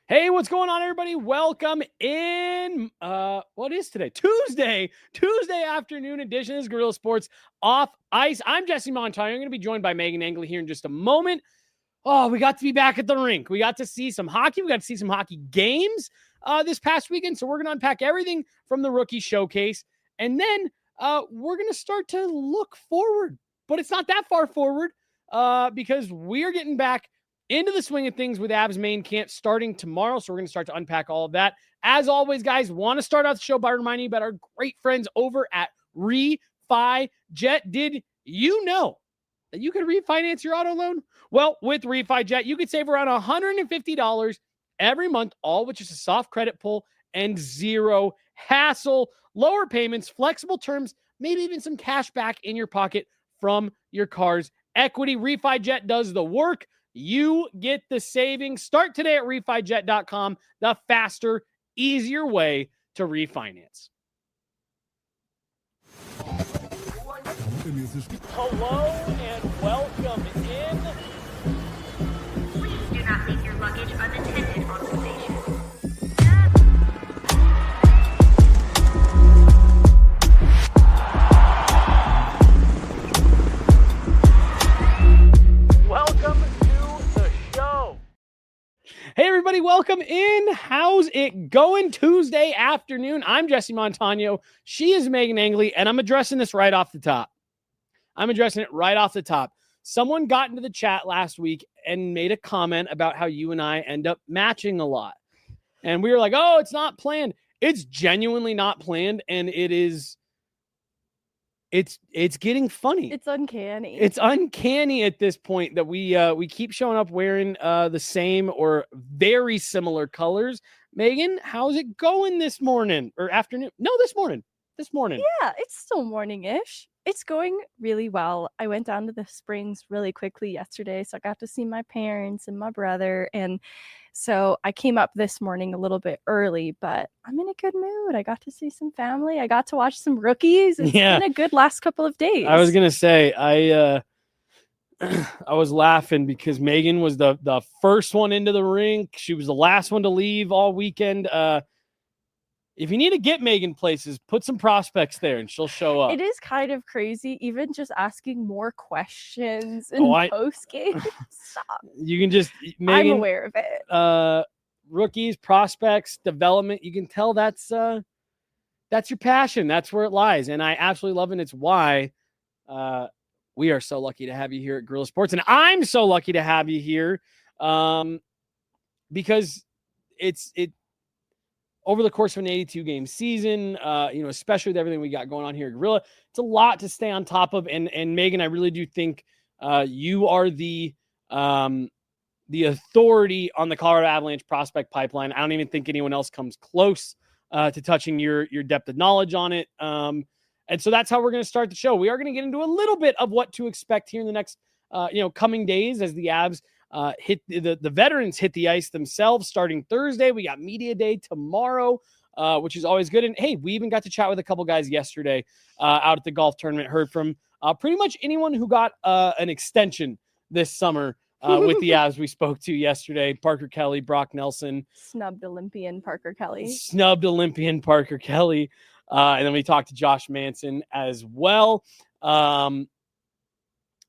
Hey, what's going on, everybody? Welcome in. What is today? Tuesday afternoon edition. This is Gorilla Sports Off Ice. I'm Jesse Montaño. I'm going to be joined by Meghan Angley here in just a moment. Oh, we got to be back at the rink. We got to see some hockey. We got to see some hockey games this past weekend. So we're going to unpack everything from the rookie showcase. And then we're going to start to look forward. But it's not that far forward because we're getting back into the swing of things with Avs main camp starting tomorrow. So we're going to start to unpack all of that. As always, guys, want to start out the show by reminding you about our great friends over at RefiJet. Did you know that you could refinance your auto loan? Well, with RefiJet, you could save around $150 every month, all with just a soft credit pull and zero hassle. Lower payments, flexible terms, maybe even some cash back in your pocket from your car's equity. RefiJet does the work. You get the savings. Start today at RefiJet.com, the faster, easier way to refinance. Hello and welcome in. Please do not leave your luggage unattended on the station. Welcome to the show. Hey, everybody, welcome in. How's it going? Tuesday afternoon. I'm Jesse Montaño. She is Meghan Angley, and I'm addressing this right off the top. Someone got into the chat last week and made a comment about how you and I end up matching a lot. And we were like, oh, it's not planned. It's genuinely not planned, and it's getting funny. It's uncanny. It's uncanny at this point that we keep showing up wearing the same or very similar colors. Meghan, how's it going this morning or afternoon? No, this morning. Yeah, it's still morning-ish. It's going really well. I went down to the Springs really quickly yesterday, so I got to see my parents and my brother. And so I came up this morning a little bit early, but I'm in a good mood. I got to see some family. I got to watch some rookies. It's been a good last couple of days. I was going to say, I was laughing because Meghan was the first one into the rink. She was the last one to leave all weekend. If you need to get Meghan places, put some prospects there and she'll show up. It is kind of crazy, even just asking more questions in post-game. Stop. You can just, Meghan, I'm aware of it. Rookies, prospects, development. You can tell that's your passion. That's where it lies. And I absolutely love it. And it's why we are so lucky to have you here at Gorilla Sports. And I'm so lucky to have you here because it over the course of an 82-game season, especially with everything we got going on here at Gorilla, it's a lot to stay on top of. And Meghan, I really do think you are the authority on the Colorado Avalanche prospect pipeline. I don't even think anyone else comes close to touching your depth of knowledge on it. And so that's how we're going to start the show. We are going to get into a little bit of what to expect here in the next coming days as the Avs hit the veterans hit the ice themselves starting Thursday. We got media day tomorrow, which is always good. And hey, we even got to chat with a couple guys yesterday out at the golf tournament. Heard from pretty much anyone who got an extension this summer with the Avs we spoke to yesterday. Parker Kelly, Brock Nelson. Snubbed Olympian Parker Kelly. And then we talked to Josh Manson as well.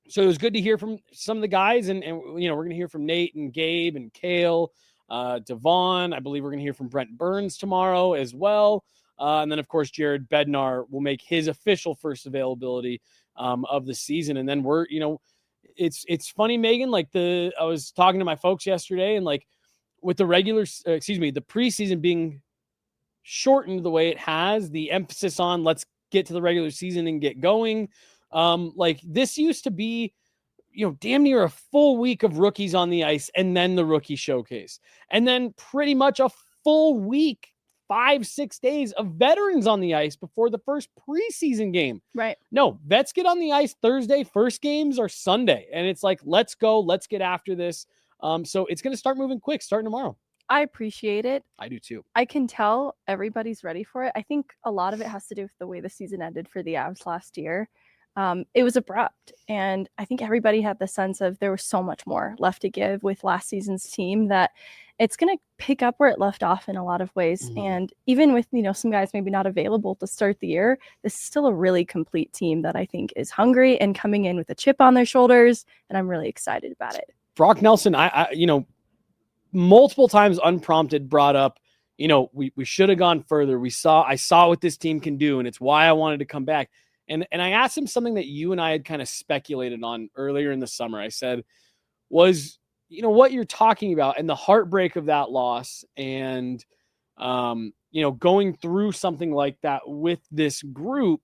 So it was good to hear from some of the guys, and we're going to hear from Nate and Gabe and Kale, Devon. I believe we're going to hear from Brent Burns tomorrow as well. And then, of course, Jared Bednar will make his official first availability of the season. And then it's funny, Meghan, I was talking to my folks yesterday, and with the the preseason being shortened the way it has, the emphasis on let's get to the regular season and get going. This used to be, damn near a full week of rookies on the ice and then the rookie showcase. And then pretty much a full week, 5-6 days of veterans on the ice before the first preseason game. Right. No, vets get on the ice Thursday. First games are Sunday. And it's like, let's go, let's get after this. So it's going to start moving quick starting tomorrow. I appreciate it. I do too. I can tell everybody's ready for it. I think a lot of it has to do with the way the season ended for the Avs last year. it was abrupt. And I think everybody had the sense of there was so much more left to give with last season's team that it's going to pick up where it left off in a lot of ways. Mhm. And even with, some guys maybe not available to start the year, this is still a really complete team that I think is hungry and coming in with a chip on their shoulders. And I'm really excited about it. Brock Nelson, I multiple times unprompted brought up, we should have gone further. I saw what this team can do, and it's why I wanted to come back. And I asked him something that you and I had kind of speculated on earlier in the summer. I said, was, what you're talking about and the heartbreak of that loss and, going through something like that with this group,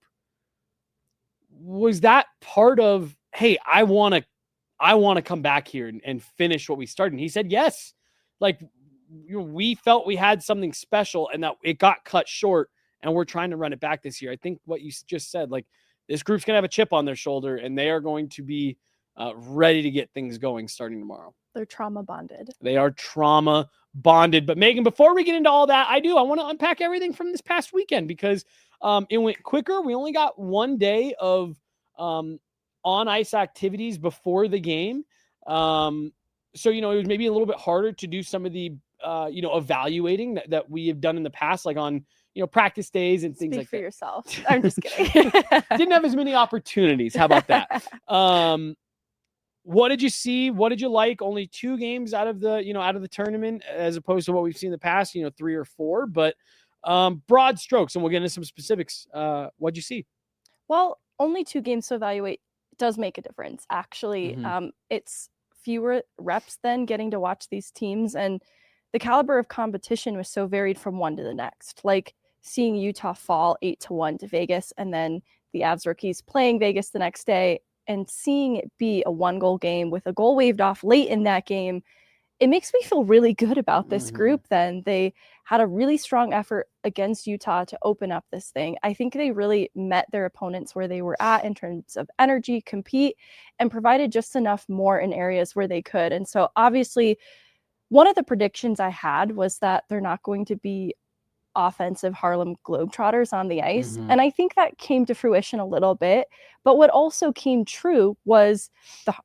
was that part of, hey, I want to come back here and finish what we started? And he said, yes. Like, we felt we had something special and that it got cut short, and we're trying to run it back this year. I think what you just said, like, this group's going to have a chip on their shoulder, and they are going to be ready to get things going starting tomorrow. They're trauma bonded. They are trauma bonded. But Megan, before we get into all that, I want to unpack everything from this past weekend because it went quicker. We only got one day of on ice activities before the game. So, it was maybe a little bit harder to do some of the, evaluating that we have done in the past, like on, practice days and things Speak like for that. yourself. I'm just kidding. Didn't have as many opportunities. How about that? What did you see? What did you like? Only 2 games out of the tournament, as opposed to what we've seen in the past, 3 or 4, but broad strokes, and we'll get into some specifics. What'd you see? Well, only 2 games to evaluate does make a difference. Actually, it's fewer reps than getting to watch these teams, and the caliber of competition was so varied from one to the next. Like seeing Utah fall 8-1 to Vegas, and then the Avs rookies playing Vegas the next day, and seeing it be a 1-goal game with a goal waved off late in that game, it makes me feel really good about this group. Then they had a really strong effort against Utah to open up this thing. I think they really met their opponents where they were at in terms of energy, compete, and provided just enough more in areas where they could. And so obviously one of the predictions I had was that they're not going to be offensive Harlem Globetrotters on the ice. And I think that came to fruition a little bit. But what also came true was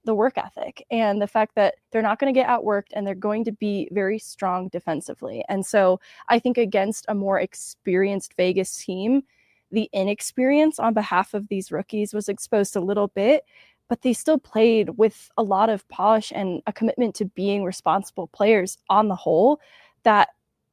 the work ethic and the fact that they're not going to get outworked and they're going to be very strong defensively. And so I think against a more experienced Vegas team, the inexperience on behalf of these rookies was exposed a little bit, but they still played with a lot of polish and a commitment to being responsible players on the whole, that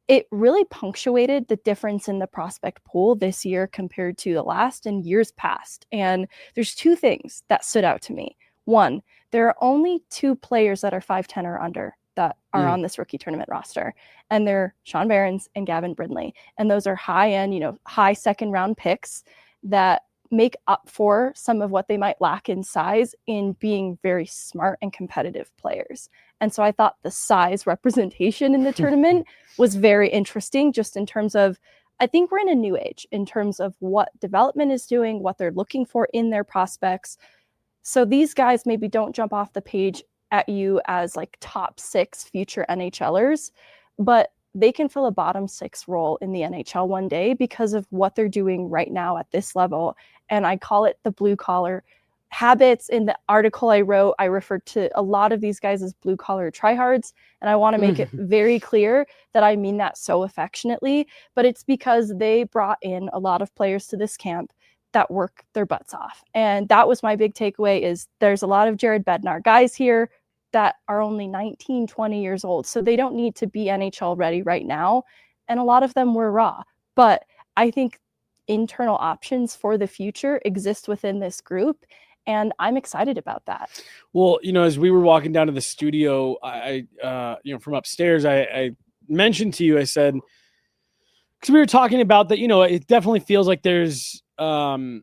it really punctuated the difference in the prospect pool this year compared to the last and years past. And there's 2 things that stood out to me. One, there are only 2 players that are 5'10" or under that are on this rookie tournament roster. And they're Sean Behrens and Gavin Brindley. And those are high-end, high second-round picks that make up for some of what they might lack in size in being very smart and competitive players. And so I thought the size representation in the tournament was very interesting, just in terms of, I think we're in a new age in terms of what development is doing, what they're looking for in their prospects. So these guys maybe don't jump off the page at you as like top 6 future NHLers, but they can fill a bottom 6 role in the NHL one day because of what they're doing right now at this level. And I call it the blue collar habits. In the article I wrote, I referred to a lot of these guys as blue collar tryhards. And I want to make it very clear that I mean that so affectionately, but it's because they brought in a lot of players to this camp that work their butts off. And that was my big takeaway, is there's a lot of Jared Bednar guys here that are only 19, 20 years old. So they don't need to be NHL ready right now. And a lot of them were raw. But I think internal options for the future exist within this group. And I'm excited about that. Well, as we were walking down to the studio, I from upstairs, I mentioned to you, I said, because we were talking about that, it definitely feels like there's some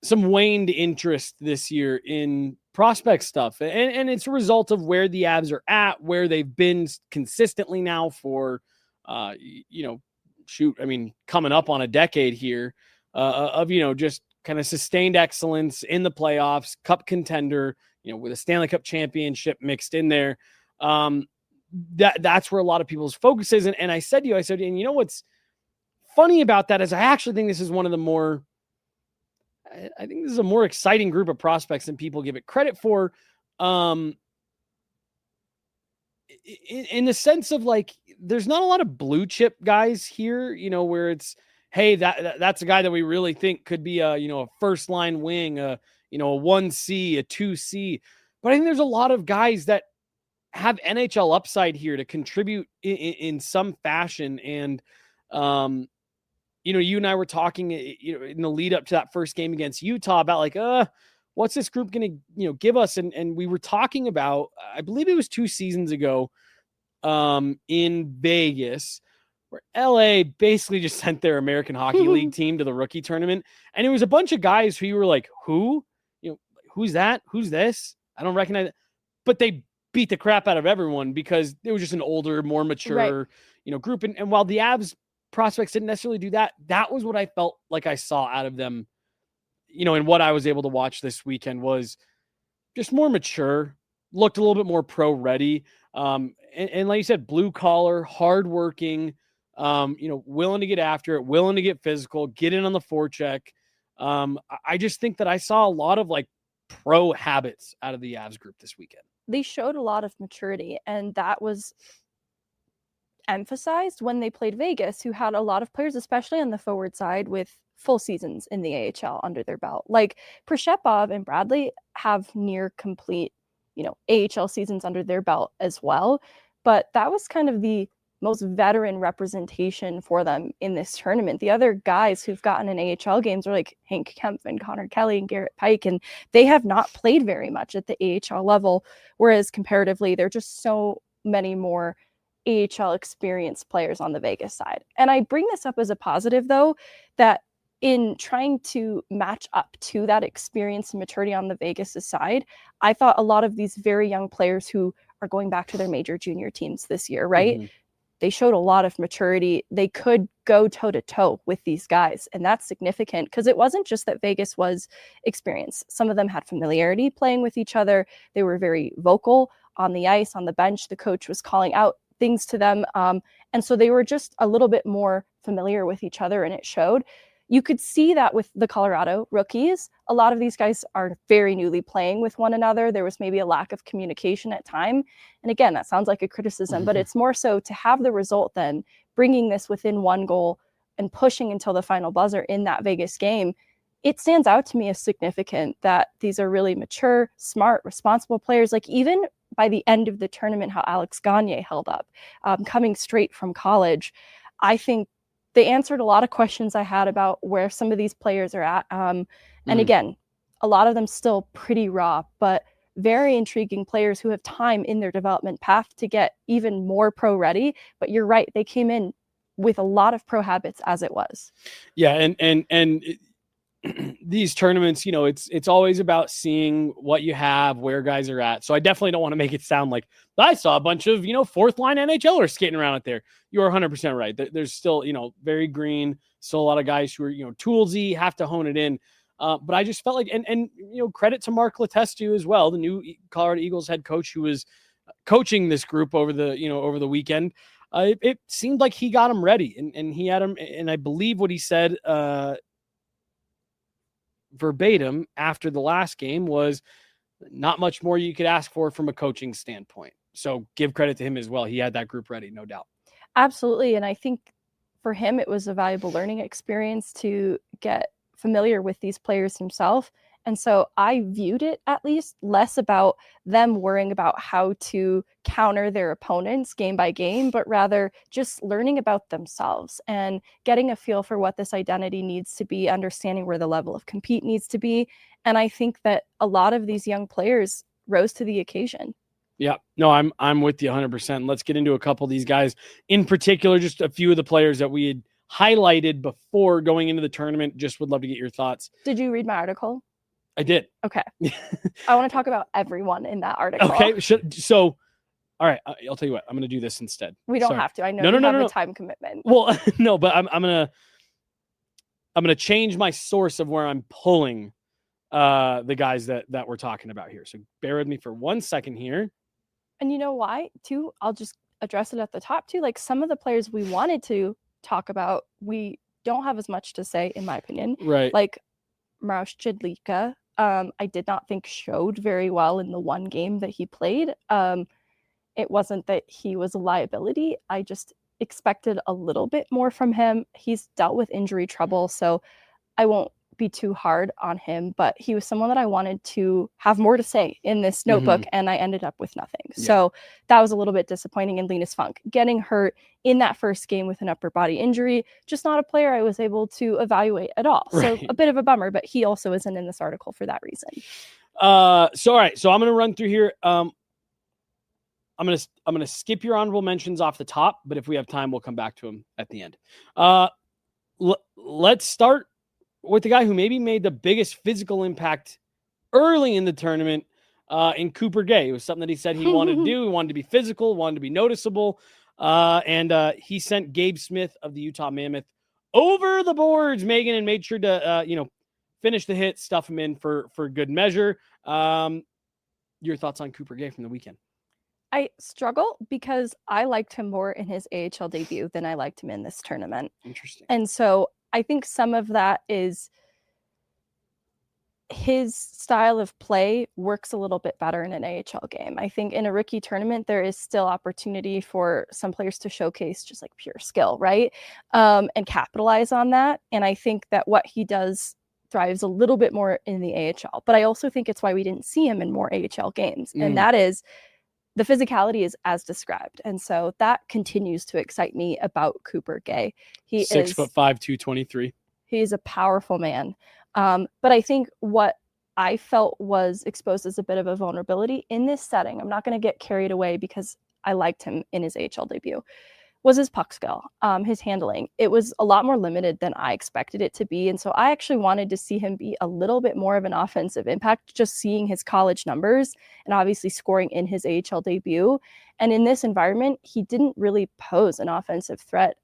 waned interest this year in prospect stuff. And it's a result of where the Avs are at, where they've been consistently now for, coming up on a decade here of, just kind of sustained excellence in the playoffs, cup contender, with a Stanley Cup championship mixed in there. That's where a lot of people's focus is. And I said to you, and what's funny about that is I actually think this is one of the more, I think this is a more exciting group of prospects than people give it credit for. In the sense of like, there's not a lot of blue chip guys here, where it's, hey, that's a guy that we really think could be a first line wing, a 1C, a 2C. But I think there's a lot of guys that have NHL upside here to contribute in some fashion. And, you and I were talking, in the lead up to that first game against Utah about like, what's this group going to, give us? And we were talking about, I believe it was 2 seasons ago, in Vegas, where LA basically just sent their American Hockey League team to the rookie tournament. And it was a bunch of guys who you were like, who, who's that? Who's this? I don't recognize it. But they beat the crap out of everyone because it was just an older, more mature, group. And while the Avs prospects didn't necessarily do that, that was what I felt like I saw out of them, and what I was able to watch this weekend was just more mature, looked a little bit more pro ready. And like you said, blue collar, hardworking, willing to get after it, willing to get physical, get in on the forecheck. I just think that I saw a lot of like pro habits out of the Avs group this weekend. They showed a lot of maturity, and that was emphasized when they played Vegas, who had a lot of players, especially on the forward side, with full seasons in the AHL under their belt. Like Prishepov and Bradley have near complete, AHL seasons under their belt as well. But that was kind of the most veteran representation for them in this tournament. The other guys who've gotten in AHL games are like Hank Kemp and Connor Kelly and Garrett Pike, and they have not played very much at the AHL level, whereas comparatively, they're just so many more AHL experienced players on the Vegas side. And I bring this up as a positive, though, that in trying to match up to that experience and maturity on the Vegas side, I thought a lot of these very young players who are going back to their major junior teams this year, right? Mm-hmm. They showed a lot of maturity. They could go toe-to-toe with these guys, and that's significant because it wasn't just that Vegas was experienced. Some of them had familiarity playing with each other. They were very vocal on the ice, on the bench. The coach was calling out things to them. And so they were just a little bit more familiar with each other, and it showed. You could see that with the Colorado rookies. A lot of these guys are very newly playing with one another. There was maybe a lack of communication at time. And again, that sounds like a criticism, but it's more so to have the result then, bringing this within 1 goal and pushing until the final buzzer in that Vegas game. It stands out to me as significant that these are really mature, smart, responsible players. Like even by the end of the tournament, how Alex Gagne held up, coming straight from college. I think they answered a lot of questions I had about where some of these players are at. And again, a lot of them still pretty raw, but very intriguing players who have time in their development path to get even more pro ready. But you're right, they came in with a lot of pro habits as it was. Yeah. And these tournaments, it's always about seeing what you have, where guys are at. So I definitely don't want to make it sound like I saw a bunch of, fourth line NHLers skating around out there. You're 100% right. There's still, very green, still a lot of guys who are, toolsy, have to hone it in. But I just felt like, and credit to Mark Letestu as well, the new Colorado Eagles head coach who was coaching this group over the weekend. It seemed like he got them ready, and he had them. And I believe what he said, verbatim after the last game was not much more you could ask for from a coaching standpoint. So give credit to him as well. He had that group ready, no doubt. Absolutely. And I think for him, it was a valuable learning experience to get familiar with these players himself. And so I viewed it at least less about them worrying about how to counter their opponents game by game, but rather just learning about themselves and getting a feel for what this identity needs to be, understanding where the level of compete needs to be. And I think that a lot of these young players rose to the occasion. Yeah, no, I'm with you 100%. Let's get into a couple of these guys in particular, just a few of the players that we had highlighted before going into the tournament. Just would love to get your thoughts. Did you read my article? I did. Okay. I want to talk about everyone in that article. Okay. So, all right. I'll tell you what. I'm going to do this instead. We don't have to. I know you have a time commitment. Well, no, but I'm going to change my source of where I'm pulling the guys that we're talking about here. So bear with me for 1 second here. And you know why, too? I'll just address it at the top, too. Like some of the players we wanted to talk about, we don't have as much to say, in my opinion. Right. Like Marouš Jedlička, I did not think showed very well in the one game that he played. It wasn't that he was a liability. I just expected a little bit more from him. He's dealt with injury trouble, so I won't be too hard on him, but he was someone that I wanted to have more to say in this notebook, and I ended up with nothing. Yeah. So that was a little bit disappointing. And Linus Funk getting hurt in that first game with an upper body injury, just not a player I was able to evaluate at all. Right. So a bit of a bummer, but he also isn't in this article for that reason. All right. So I'm going to run through here. I'm going to skip your honorable mentions off the top, but if we have time, we'll come back to them at the end. Let's start with the guy who maybe made the biggest physical impact early in the tournament, in Cooper Gay. It was something that he said he wanted to do. He wanted to be physical, wanted to be noticeable. And he sent Gabe Smith of the Utah Mammoth over the boards, Megan, and made sure to, finish the hit, stuff him in for good measure. Your thoughts on Cooper Gay from the weekend? I struggle because I liked him more in his AHL debut than I liked him in this tournament. Interesting. And so I think some of that is his style of play works a little bit better in an AHL game. I think in a rookie tournament, there is still opportunity for some players to showcase just like pure skill, right? And capitalize on that. And I think that what he does thrives a little bit more in the AHL. But I also think it's why we didn't see him in more AHL games. And that is the physicality is as described. And so that continues to excite me about Cooper Gay. He 6'5", 223. He's a powerful man. But I think what I felt was exposed as a bit of a vulnerability in this setting, I'm not going to get carried away because I liked him in his AHL debut, was his puck skill, his handling. It was a lot more limited than I expected it to be. And so I actually wanted to see him be a little bit more of an offensive impact, just seeing his college numbers and obviously scoring in his AHL debut. And in this environment, he didn't really pose an offensive threat.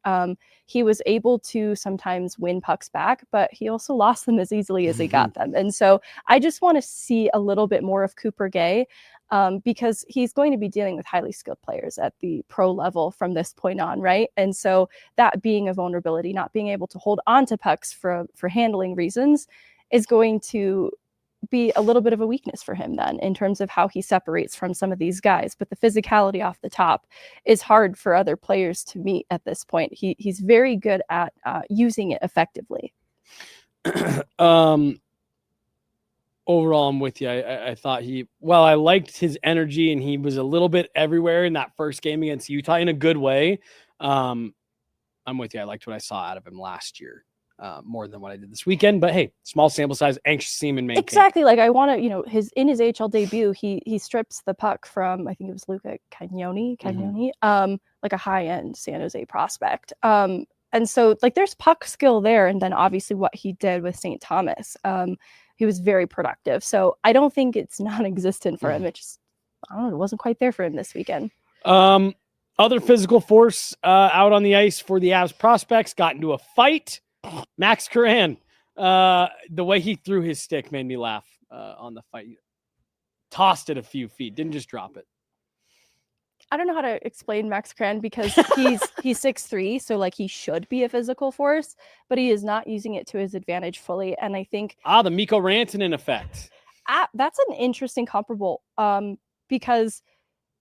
He was able to sometimes win pucks back, but he also lost them as easily as he got them. And so I just want to see a little bit more of Cooper Gay, because he's going to be dealing with highly skilled players at the pro level from this point on, right? And so that being a vulnerability, not being able to hold on to pucks for handling reasons, is going to be a little bit of a weakness for him then in terms of how he separates from some of these guys. But the physicality off the top is hard for other players to meet at this point. He's very good at using it effectively. Overall, I'm with you. I thought I liked his energy, and he was a little bit everywhere in that first game against Utah in a good way. I'm with you. I liked what I saw out of him last year. More than what I did this weekend, but hey, small sample size, anxious to see him in main exactly camp. Like I want to, in his AHL debut, he strips the puck from, I think it was Luca Cagnoni, like a high end San Jose prospect. And so like there's puck skill there, and then obviously what he did with St. Thomas, he was very productive. So I don't think it's non-existent for him. It just, I don't know, it wasn't quite there for him this weekend. Other physical force out on the ice for the Avs prospects got into a fight. Max Curran, the way he threw his stick made me laugh on the fight. Tossed it a few feet, didn't just drop it. I don't know how to explain Max Curran because he's 6'3", so like he should be a physical force, but he is not using it to his advantage fully. And I think the Mikko Rantanen effect. That's an interesting comparable, because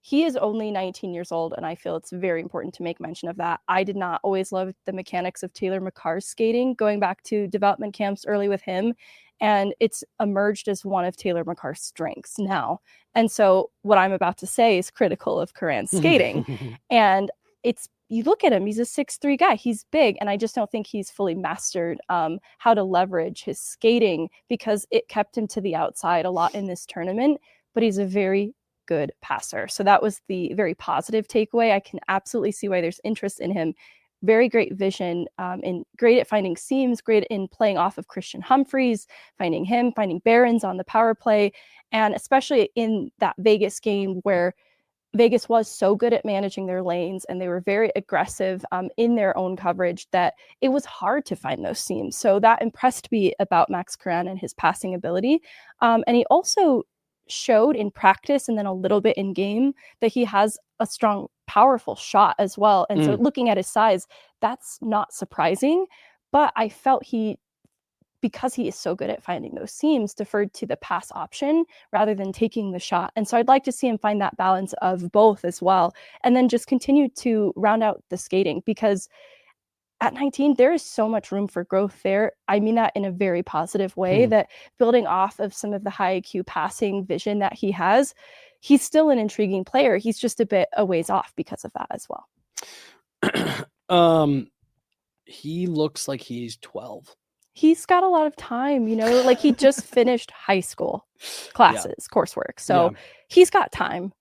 he is only 19 years old, and I feel it's very important to make mention of that. I did not always love the mechanics of Taylor McCarr's skating, going back to development camps early with him, and it's emerged as one of Taylor McCarr's strengths now. And so what I'm about to say is critical of Curran's skating. And you look at him, he's a 6'3" guy. He's big, and I just don't think he's fully mastered how to leverage his skating, because it kept him to the outside a lot in this tournament, but he's a very good passer. So that was the very positive takeaway. I can absolutely see why there's interest in him. Very great vision, and great at finding seams, great in playing off of Christian Humphreys, finding Barons on the power play, and especially in that Vegas game where Vegas was so good at managing their lanes, and they were very aggressive in their own coverage that it was hard to find those seams. So that impressed me about Max Curran and his passing ability. And he also showed in practice and then a little bit in game that he has a strong, powerful shot as well. And so looking at his size, that's not surprising, but I felt he because he is so good at finding those seams, deferred to the pass option rather than taking the shot. And so I'd like to see him find that balance of both as well, and then just continue to round out the skating, because at 19, there is so much room for growth there. I mean that in a very positive way, that building off of some of the high IQ passing vision that he has, he's still an intriguing player. He's just a bit a ways off because of that as well. He looks like he's 12. He's got a lot of time, like he just finished high school classes, coursework. So he's got time.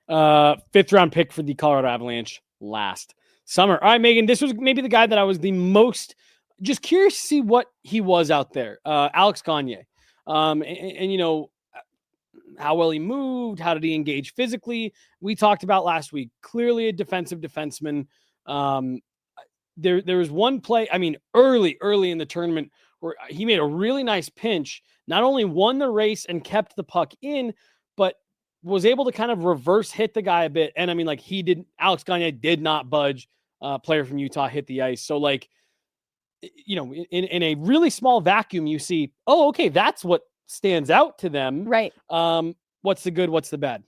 5th round pick for the Colorado Avalanche last summer. All right, Megan, this was maybe the guy that I was the most just curious to see what he was out there. Alex Gagne. And how well he moved, how did he engage physically? We talked about last week. Clearly a defensive defenseman. There was one play, early in the tournament where he made a really nice pinch, not only won the race and kept the puck in, but was able to kind of reverse hit the guy a bit. And Alex Gagne did not budge. Player from Utah hit the ice. So in a really small vacuum, you see, oh, okay, that's what stands out to them. Right. What's the good? What's the bad?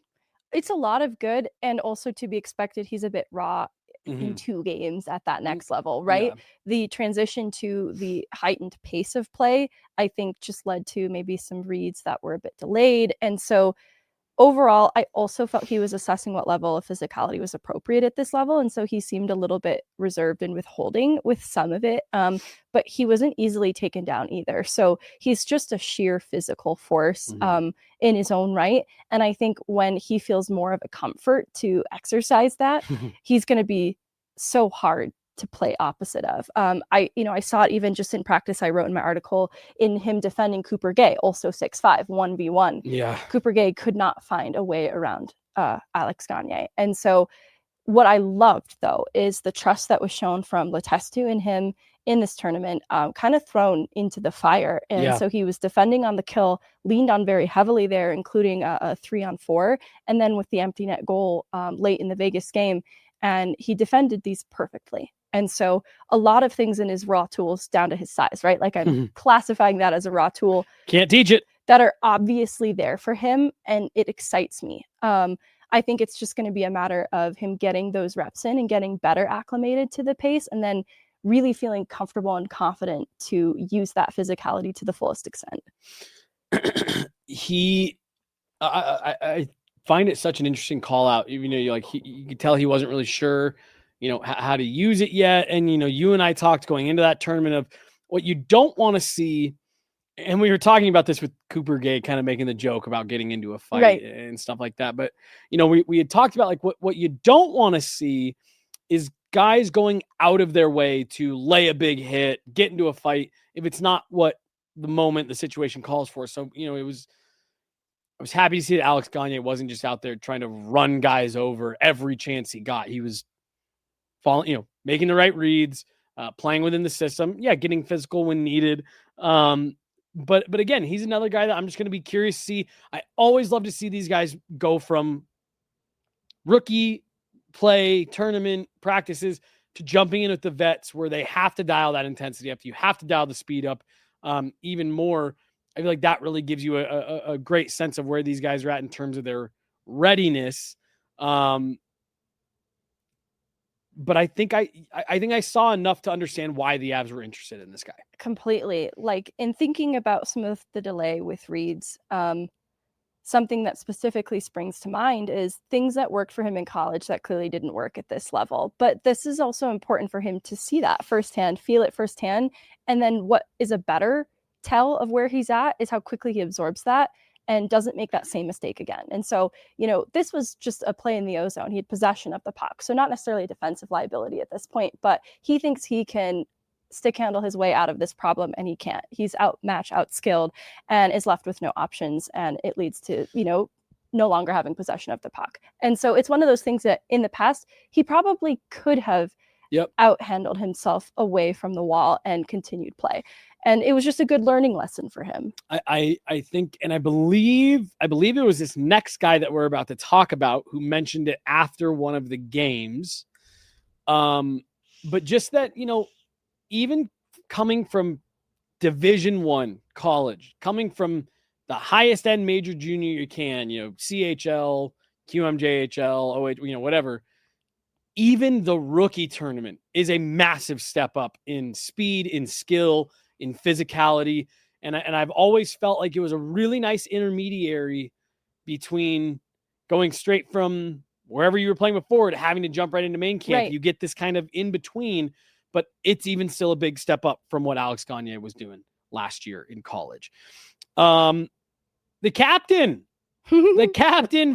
It's a lot of good, and also to be expected, he's a bit raw in 2 games at that next level, right? Yeah. The transition to the heightened pace of play, I think, just led to maybe some reads that were a bit delayed. And so overall, I also felt he was assessing what level of physicality was appropriate at this level. And so he seemed a little bit reserved and withholding with some of it. But he wasn't easily taken down either. So he's just a sheer physical force in his own right. And I think when he feels more of a comfort to exercise that, he's going to be so hard to play opposite of. I saw it even just in practice. I wrote in my article in him defending Cooper Gay, also 6'5", 1v1. Yeah. Cooper Gay could not find a way around Alex Gagne. And so what I loved, though, is the trust that was shown from Letestu in him in this tournament, kind of thrown into the fire. And so he was defending on the kill, leaned on very heavily there, including a 3-on-4, and then with the empty net goal late in the Vegas game. And he defended these perfectly. And so a lot of things in his raw tools down to his size, right? Like I'm classifying that as a raw tool. Can't teach it. That are obviously there for him. And it excites me. I think it's just going to be a matter of him getting those reps in and getting better acclimated to the pace, and then really feeling comfortable and confident to use that physicality to the fullest extent. I find it such an interesting call out. Even though you could tell he wasn't really sure, how to use it yet. And, you and I talked going into that tournament of what you don't want to see. And we were talking about this with Cooper Gay, kind of making the joke about getting into a fight and stuff like that. But, we had talked about what you don't want to see is guys going out of their way to lay a big hit, get into a fight, if it's not what the situation calls for. So, I was happy to see that Alex Gagne wasn't just out there trying to run guys over every chance he got. He was making the right reads, playing within the system. Yeah, getting physical when needed. But again, he's another guy that I'm just going to be curious to see. I always love to see these guys go from rookie play, tournament practices to jumping in with the vets where they have to dial that intensity up. You have to dial the speed up even more. I feel like that really gives you a great sense of where these guys are at in terms of their readiness. But I think I saw enough to understand why the Avs were interested in this guy. Completely. Like in thinking about some of the delay with reads, something that specifically springs to mind is things that worked for him in college that clearly didn't work at this level. But this is also important for him to see that firsthand, feel it firsthand. And then what is a better tell of where he's at is how quickly he absorbs that and doesn't make that same mistake again. And so, this was just a play in the ozone. He had possession of the puck. So not necessarily a defensive liability at this point, but he thinks he can stick handle his way out of this problem, and he can't. He's outmatched, outskilled, and is left with no options. And it leads to, no longer having possession of the puck. And so it's one of those things that in the past, he probably could have outhandled himself away from the wall and continued play. And it was just a good learning lesson for him. I think, and I believe it was this next guy that we're about to talk about who mentioned it after one of the games. But just that, even coming from Division I college, coming from the highest end major junior you can, CHL, QMJHL, OH, whatever. Even the rookie tournament is a massive step up in speed, in skill, in physicality. And I've always felt like it was a really nice intermediary between going straight from wherever you were playing before to having to jump right into main camp. Right. You get this kind of in between, but it's even still a big step up from what Alex Gagne was doing last year in college. The captain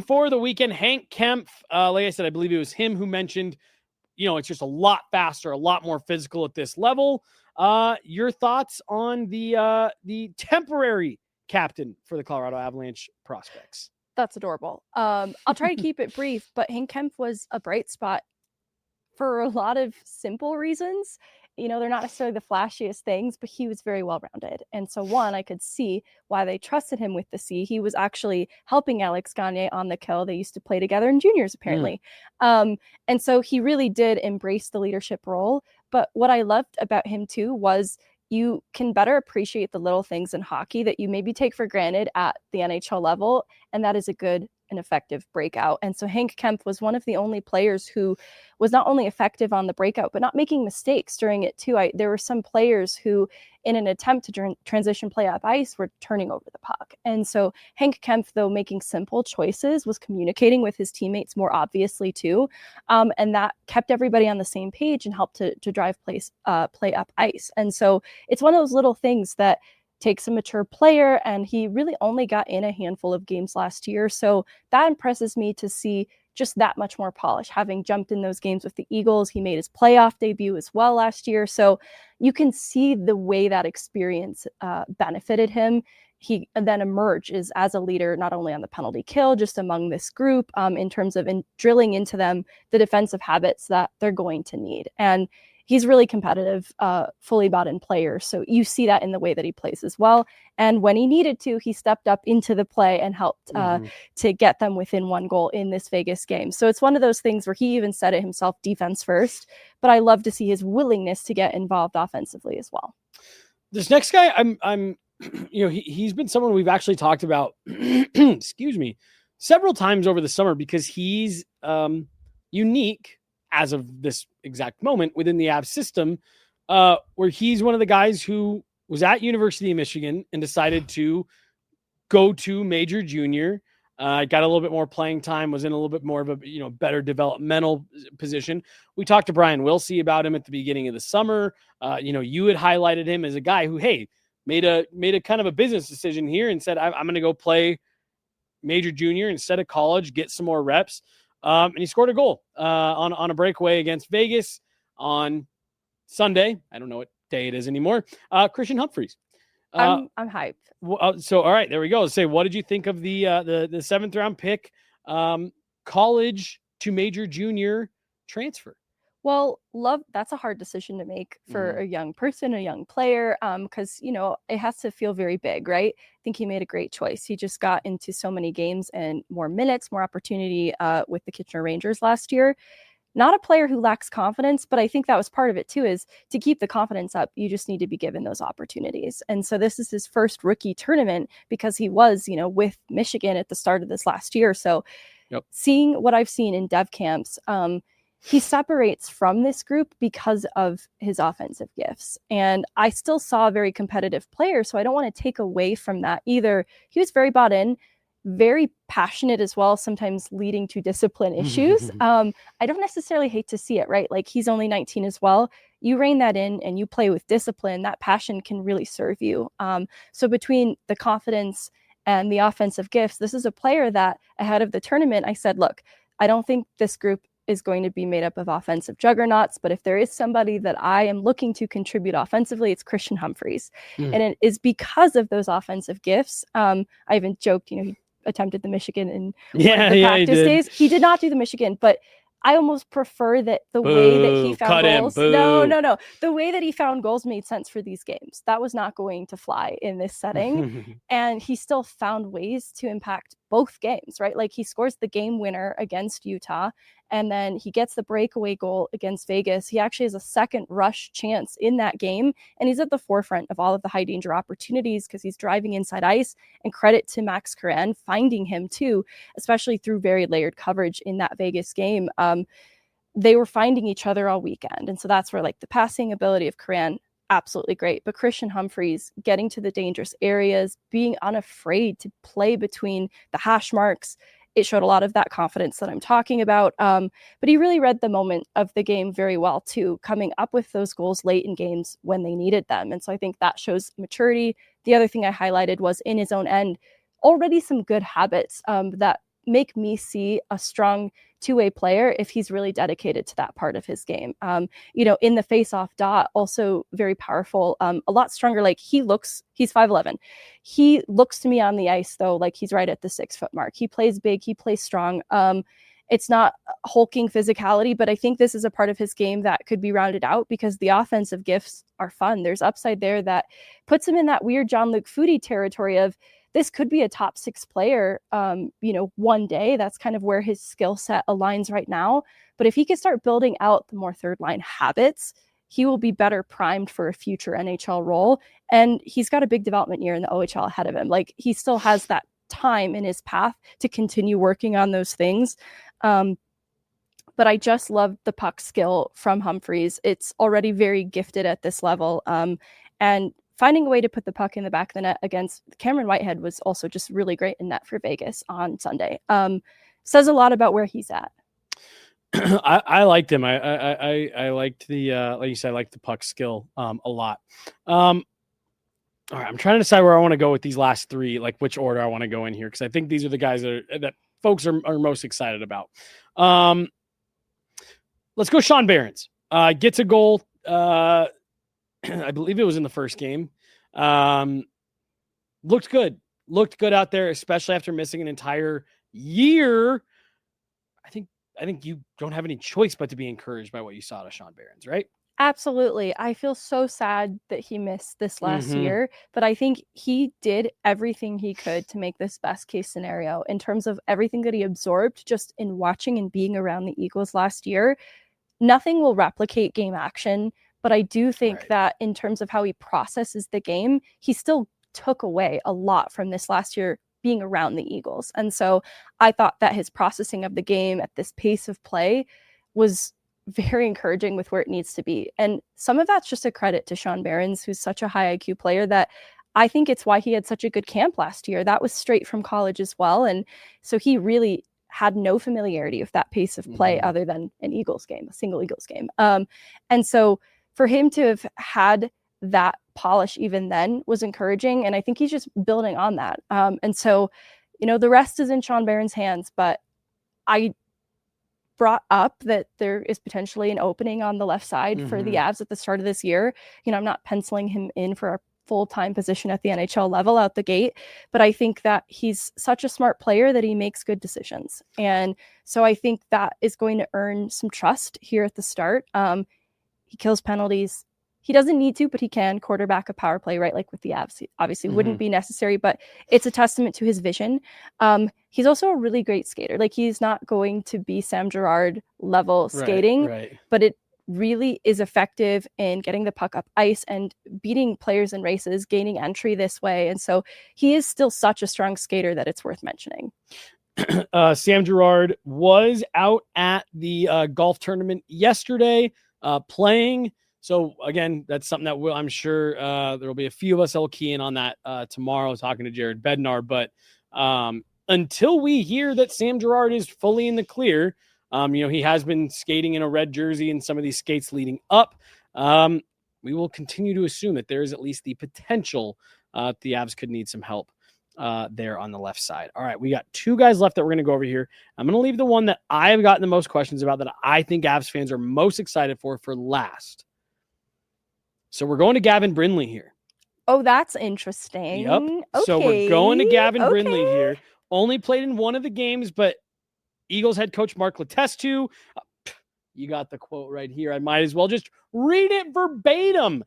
for the weekend, Hank Kempf. Like I said, I believe it was him who mentioned, it's just a lot faster, a lot more physical at this level. Your thoughts on the temporary captain for the Colorado Avalanche prospects? That's adorable. I'll try to keep it brief, but Hank Kempf was a bright spot for a lot of simple reasons. They're not necessarily the flashiest things, but he was very well-rounded. And so one, I could see why they trusted him with the C. He was actually helping Alex Gagne on the kill. They used to play together in juniors, apparently. And so he really did embrace the leadership role. But what I loved about him too was you can better appreciate the little things in hockey that you maybe take for granted at the NHL level. And that is a good and effective breakout. And so Hank Kempf was one of the only players who was not only effective on the breakout, but not making mistakes during it too. There were some players who, in an attempt to transition play up ice, were turning over the puck. And so Hank Kempf, though making simple choices, was communicating with his teammates more obviously too. And that kept everybody on the same page and helped to drive play up ice. And so it's one of those little things that takes a mature player, and he really only got in a handful of games last year. So that impresses me to see just that much more polish, having jumped in those games with the Eagles. He made his playoff debut as well last year. So you can see the way that experience benefited him. He then emerges as a leader, not only on the penalty kill, just among this group, in terms of drilling into them the defensive habits that they're going to need. And he's really competitive, fully bought in player. So you see that in the way that he plays as well. And when he needed to, he stepped up into the play and helped to get them within one goal in this Vegas game. So it's one of those things where he even said it himself, defense first. But I love to see his willingness to get involved offensively as well. This next guy, I'm he's been someone we've actually talked about, excuse me, several times over the summer because he's unique as of this exact moment within the Avs system, where he's one of the guys who was at University of Michigan and decided to go to major junior, got a little bit more playing time, was in a little bit more of a, better developmental position. We talked to Brian Wilsey about him at the beginning of the summer. You had highlighted him as a guy who, hey, made a kind of a business decision here and said, I'm going to go play major junior instead of college, get some more reps. And he scored a goal on a breakaway against Vegas on Sunday. I don't know what day it is anymore. Christian Humphries. I'm hyped. So, all right, there we go. Say, what did you think of the 7th round pick, college to major junior transfer? Well, that's a hard decision to make for a young person, a young player, because, it has to feel very big, right? I think he made a great choice. He just got into so many games and more minutes, more opportunity with the Kitchener Rangers last year. Not a player who lacks confidence, but I think that was part of it too, is to keep the confidence up, you just need to be given those opportunities. And so this is his first rookie tournament because he was, with Michigan at the start of this last year. So seeing what I've seen in dev camps, he separates from this group because of his offensive gifts. And I still saw a very competitive player, so I don't want to take away from that either. He was very bought in, very passionate as well, sometimes leading to discipline issues. I don't necessarily hate to see it, right? Like, he's only 19 as well. You rein that in and you play with discipline, that passion can really serve you. So between the confidence and the offensive gifts, this is a player that ahead of the tournament, I said, look, I don't think this group is going to be made up of offensive juggernauts, but if there is somebody that I am looking to contribute offensively, it's Christian Humphries. And it is because of those offensive gifts. I even joked, he attempted the Michigan in practice days. He did not do the Michigan, but I almost prefer that the way that he found goals. No. The way that he found goals made sense for these games. That was not going to fly in this setting. And he still found ways to impact both games, right? Like he scores the game winner against Utah, and then he gets the breakaway goal against Vegas. He actually has a second rush chance in that game, and he's at the forefront of all of the high danger opportunities because he's driving inside ice. And credit to Max Curran finding him too, especially through very layered coverage in that Vegas game. They were finding each other all weekend. And so that's where like the passing ability of Curran, absolutely great. But Christian Humphreys getting to the dangerous areas, being unafraid to play between the hash marks, it showed a lot of that confidence that I'm talking about. But he really read the moment of the game very well too, coming up with those goals late in games when they needed them. And so I think that shows maturity. The other thing I highlighted was in his own end, already some good habits that make me see a strong two-way player if he's really dedicated to that part of his game. In the face-off dot, also very powerful, a lot stronger. Like he's 5'11". He looks to me on the ice though, like he's right at the 6 foot mark. He plays big, he plays strong. It's not hulking physicality, but I think this is a part of his game that could be rounded out because the offensive gifts are fun. There's upside there that puts him in that weird Jean-Luc Foudy territory of this could be a top 6 player, one day. That's kind of where his skill set aligns right now. But if he can start building out the more third line habits, he will be better primed for a future NHL role. And he's got a big development year in the OHL ahead of him. Like he still has that time in his path to continue working on those things. But I just love the puck skill from Humphreys. It's already very gifted at this level. And finding a way to put the puck in the back of the net against Cameron Whitehead was also just really great in net for Vegas on Sunday. Says a lot about where he's at. I liked him. I liked the like you said, I liked the puck skill a lot. All right, I'm trying to decide where I want to go with these last three, like which order I want to go in here, because I think these are the guys that folks are most excited about. Let's go Sean Behrens. Gets a goal. I believe it was in the first game. Looked good out there, especially after missing an entire year. I think you don't have any choice but to be encouraged by what you saw to Sean Behrens, right? Absolutely. I feel so sad that he missed this last year, but I think he did everything he could to make this best case scenario in terms of everything that he absorbed just in watching and being around the Eagles last year. Nothing will replicate game action, but I do think that in terms of how he processes the game, he still took away a lot from this last year being around the Eagles. And so I thought that his processing of the game at this pace of play was very encouraging with where it needs to be. And some of that's just a credit to Sean Behrens, who's such a high IQ player that I think it's why he had such a good camp last year. That was straight from college as well. And so he really had no familiarity with that pace of play other than an Eagles game, a single Eagles game. And so for him to have had that polish even then was encouraging. And I think he's just building on that. And so, the rest is in Sean Behrens' hands, but I brought up that there is potentially an opening on the left side for the Avs at the start of this year. I'm not penciling him in for a full-time position at the NHL level out the gate, but I think that he's such a smart player that he makes good decisions. And so I think that is going to earn some trust here at the start. He kills penalties. He doesn't need to, but he can quarterback a power play, right? Like with the Avs, he obviously wouldn't be necessary, but it's a testament to his vision. He's also a really great skater. Like he's not going to be Sam Girard level skating, but it really is effective in getting the puck up ice and beating players in races, gaining entry this way. And so he is still such a strong skater that it's worth mentioning. Sam Girard was out at the golf tournament yesterday playing. So again, that's something that I'm sure there will be a few of us that will key in on that tomorrow, talking to Jared Bednar. But until we hear that Sam Girard is fully in the clear, he has been skating in a red jersey in some of these skates leading up. We will continue to assume that there is at least the potential the Avs could need some help there on the left side. All right, we got two guys left that we're going to go over here. I'm going to leave the one that I've gotten the most questions about, that I think Avs fans are most excited for last. So we're going to Gavin Brindley here. Oh, that's interesting. Yep. Okay. So we're going to Gavin Brindley here. Only played in one of the games, but Eagles head coach Mark Letestu, you got the quote right here. I might as well just read it verbatim.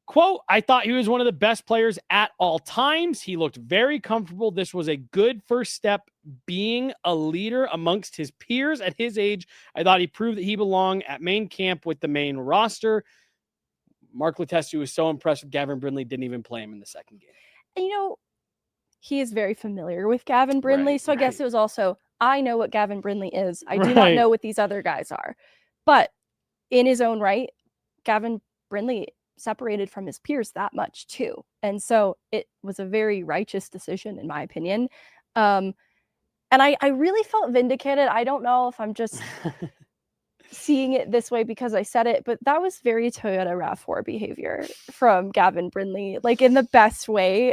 Quote, I thought he was one of the best players at all times. He looked very comfortable. This was a good first step being a leader amongst his peers at his age. I thought he proved that he belonged at main camp with the main roster. Mark Letestu was so impressed with Gavin Brindley, didn't even play him in the second game. And, he is very familiar with Gavin Brindley. So I guess it was also, I know what Gavin Brindley is. I do not know what these other guys are. But in his own right, Gavin Brindley separated from his peers that much too. And so it was a very righteous decision, in my opinion. And I really felt vindicated. I don't know if I'm just seeing it this way because I said it, but that was very Toyota RAV4 behavior from Gavin Brindley, like in the best way.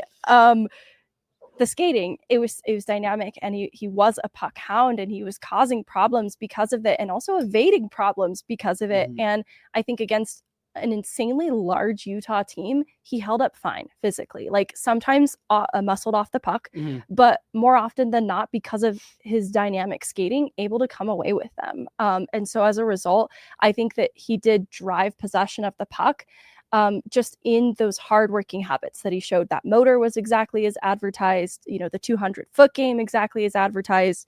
The skating, it was dynamic, and he was a puck hound, and he was causing problems because of it, and also evading problems because of it. Mm-hmm. And I think against an insanely large Utah team, he held up fine physically. Like sometimes muscled off the puck, mm-hmm. but more often than not, because of his dynamic skating, able to come away with them. And so as a result, I think that he did drive possession of the puck. Just in those hardworking habits that he showed. That motor was exactly as advertised, the 200-foot game exactly as advertised.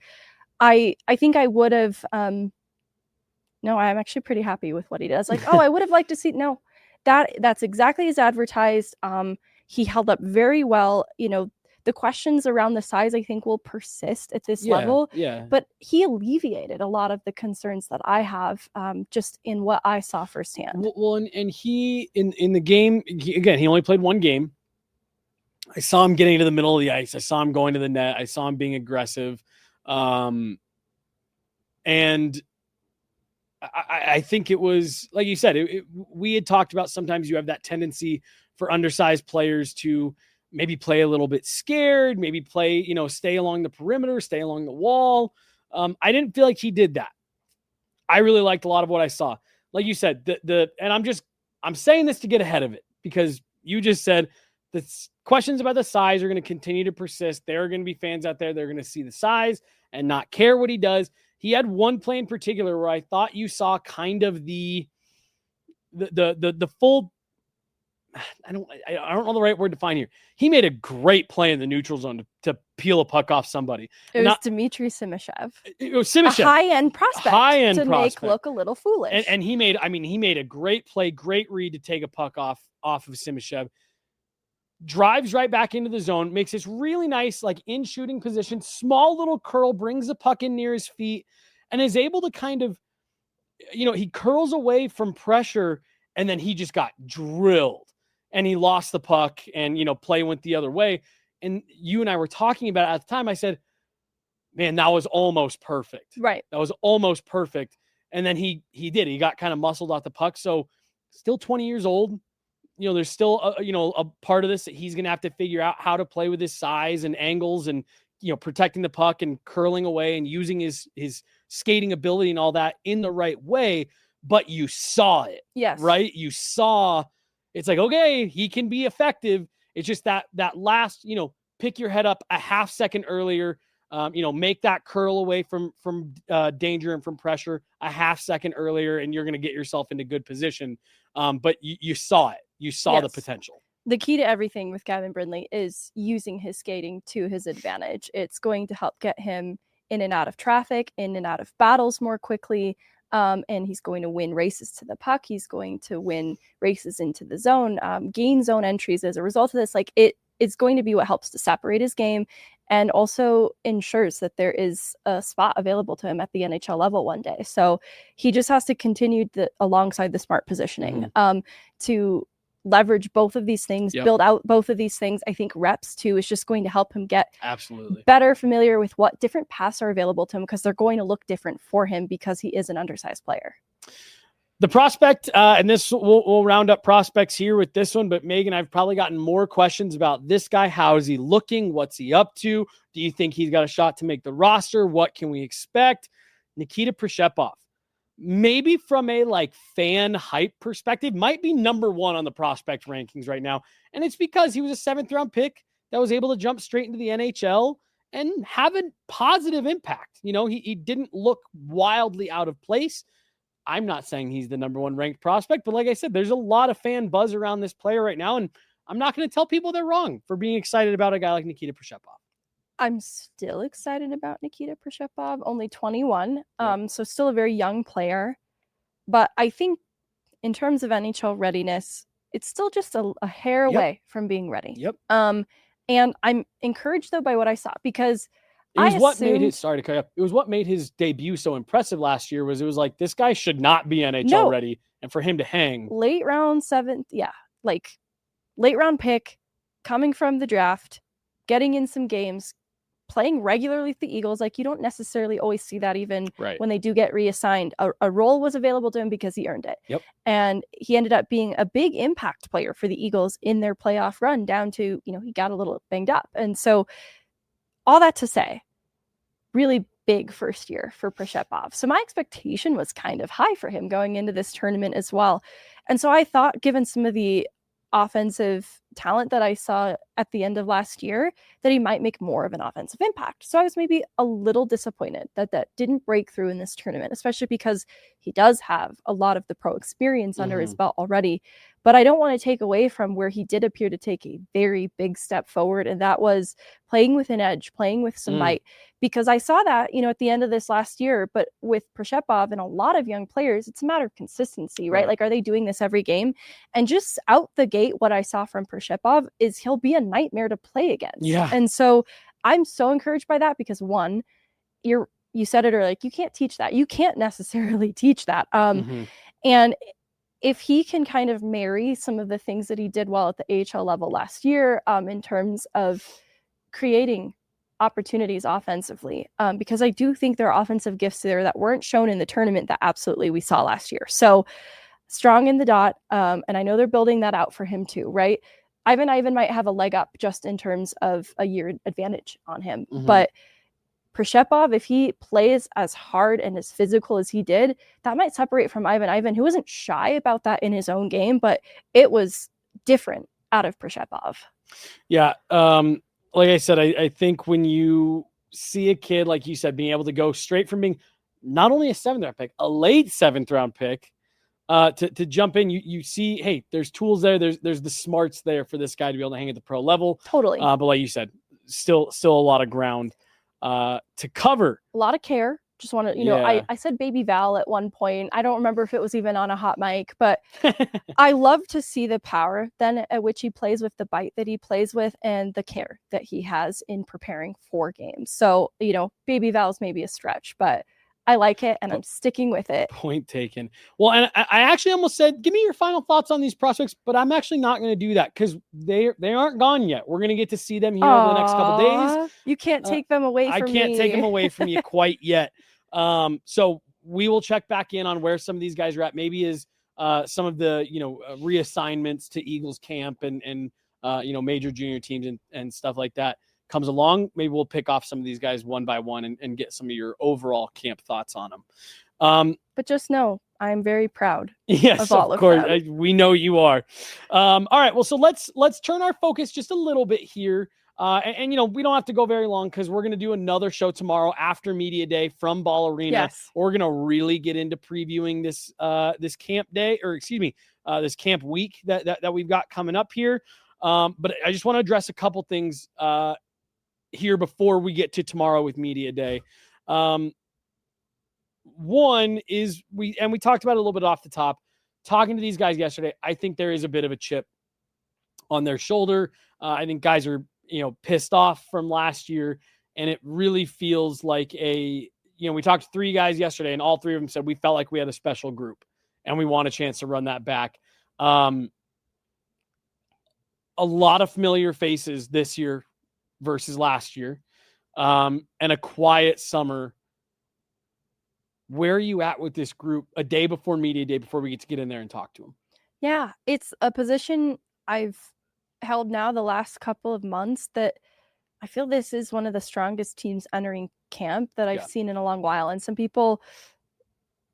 I think I would have, no, I'm actually pretty happy with what he does. Like, I would have liked to see, no, that's exactly as advertised. He held up very well. The questions around the size, I think, will persist at this level. Yeah. But he alleviated a lot of the concerns that I have just in what I saw firsthand. Well, and he, in the game, he only played one game. I saw him getting to the middle of the ice. I saw him going to the net. I saw him being aggressive. And I think it was, like you said, we had talked about sometimes you have that tendency for undersized players to maybe play a little bit scared, maybe play, stay along the perimeter, stay along the wall. I didn't feel like he did that. I really liked a lot of what I saw. Like you said, and I'm saying this to get ahead of it because you just said the questions about the size are going to continue to persist. There are going to be fans out there that are going to see the size and not care what he does. He had one play in particular where I thought you saw kind of the full, I don't know the right word to find here. He made a great play in the neutral zone to peel a puck off somebody. It was Dmitry Simishev. It was Simishev. A high-end prospect to make look a little foolish. And he made a great play, great read to take a puck off of Simishev. Drives right back into the zone, makes this really nice, like in shooting position, small little curl, brings the puck in near his feet, and is able to kind of, he curls away from pressure, and then he just got drilled. And he lost the puck and, play went the other way. And you and I were talking about it at the time. I said, man, that was almost perfect. Right. That was almost perfect. And then he did. He got kind of muscled off the puck. So still 20 years old. There's still, a part of this that he's going to have to figure out how to play with his size and angles and, protecting the puck and curling away and using his skating ability and all that in the right way. But you saw it. Yes. Right? You saw. It's like, okay, he can be effective. It's just that last, pick your head up a half second earlier, make that curl away from danger and from pressure a half second earlier, and you're going to get yourself into good position. But you saw it. You saw the potential. The key to everything with Gavin Brindley is using his skating to his advantage. It's going to help get him in and out of traffic, in and out of battles more quickly. And he's going to win races to the puck. He's going to win races into the zone, gain zone entries as a result of this. Like it's going to be what helps to separate his game and also ensures that there is a spot available to him at the NHL level one day. So he just has to continue alongside the smart positioning to leverage both of these things, build out both of these things. I think reps too is just going to help him get better familiar with what different paths are available to him because they're going to look different for him because he is an undersized player. The prospect, and this we'll round up prospects here with this one, but Megan, I've probably gotten more questions about this guy. How is he looking? What's he up to? Do you think he's got a shot to make the roster? What can we expect? Nikita Prishepov. Maybe from a fan hype perspective, might be number one on the prospect rankings right now. And it's because he was a 7th round pick that was able to jump straight into the NHL and have a positive impact. He didn't look wildly out of place. I'm not saying he's the number one ranked prospect, but like I said, there's a lot of fan buzz around this player right now. And I'm not going to tell people they're wrong for being excited about a guy like Nikita Prishepov. I'm still excited about Nikita Prishepov, only 21. Yep. So still a very young player. But I think in terms of NHL readiness, it's still just a hair away from being ready. Yep. And I'm encouraged though by what I saw, because it was what made his debut so impressive last year. It was like, this guy should not be NHL ready, and for him to hang late round late round pick, coming from the draft, getting in some games, playing regularly with the Eagles. Like, you don't necessarily always see that even when they do get reassigned. A role was available to him because he earned it. Yep. And he ended up being a big impact player for the Eagles in their playoff run, down to, he got a little banged up. And so all that to say, really big first year for Prishepov. So my expectation was kind of high for him going into this tournament as well. And so I thought, given some of the offensive talent that I saw at the end of last year, that he might make more of an offensive impact. So I was maybe a little disappointed that didn't break through in this tournament, especially because he does have a lot of the pro experience under his belt already. But I don't want to take away from where he did appear to take a very big step forward, and that was playing with an edge, playing with some bite. Because I saw that, at the end of this last year, but with Prishepov and a lot of young players, it's a matter of consistency, right? Like, are they doing this every game? And just out the gate, what I saw from Prishepov is he'll be a nightmare to play against. Yeah. And so I'm so encouraged by that, because one, you said it earlier, like, you can't teach that. You can't necessarily teach that. And if he can kind of marry some of the things that he did well at the AHL level last year, in terms of creating opportunities offensively, because I do think there are offensive gifts there that weren't shown in the tournament that absolutely we saw last year. So strong in the dot. And I know they're building that out for him too, right? Ivan might have a leg up just in terms of a year advantage on him. But Prishepov, if he plays as hard and as physical as he did, that might separate from Ivan, who wasn't shy about that in his own game, but it was different out of Prishepov. Yeah. Like I said, I think when you see a kid, like you said, being able to go straight from being not only a 7th round pick, a late 7th round pick, to jump in, you see, hey, there's tools there. There's the smarts there for this guy to be able to hang at the pro level. Totally. But like you said, still a lot of ground to cover. A lot of care. Just want to, I said Baby Val at one point. I don't remember if it was even on a hot mic, but I love to see the power then at which he plays with, the bite that he plays with, and the care that he has in preparing for games. So, Baby Val's maybe a stretch, but I like it, and I'm sticking with it. Point taken. Well, and I actually almost said, give me your final thoughts on these prospects, but I'm actually not going to do that, because they aren't gone yet. We're going to get to see them here over the next couple days. You can't take them away from me. I can't take them away from you quite yet. So we will check back in on where some of these guys are at. Maybe is some of the reassignments to Eagles camp and major junior teams and stuff like that comes along. Maybe we'll pick off some of these guys one by one and get some of your overall camp thoughts on them. But just know, I'm very proud. Yes, of all of course. Of them. We know you are. All right. Well, so let's turn our focus just a little bit here. And we don't have to go very long, because we're going to do another show tomorrow after Media Day from Ball Arena. Yes. We're going to really get into previewing this camp day, or excuse me, this camp week that we've got coming up here. But I just want to address a couple things here before we get to tomorrow with Media Day. One is we talked about it a little bit off the top, talking to these guys yesterday. I think there is a bit of a chip on their shoulder. I think guys are, pissed off from last year, and it really feels like we talked to 3 guys yesterday, and all 3 of them said we felt like we had a special group and we want a chance to run that back. A lot of familiar faces this year versus last year, and a quiet summer. Where are you at with this group a day before Media Day, before we get in there and talk to them? Yeah, it's a position I've held now the last couple of months that I feel this is one of the strongest teams entering camp that I've seen in a long while. And some people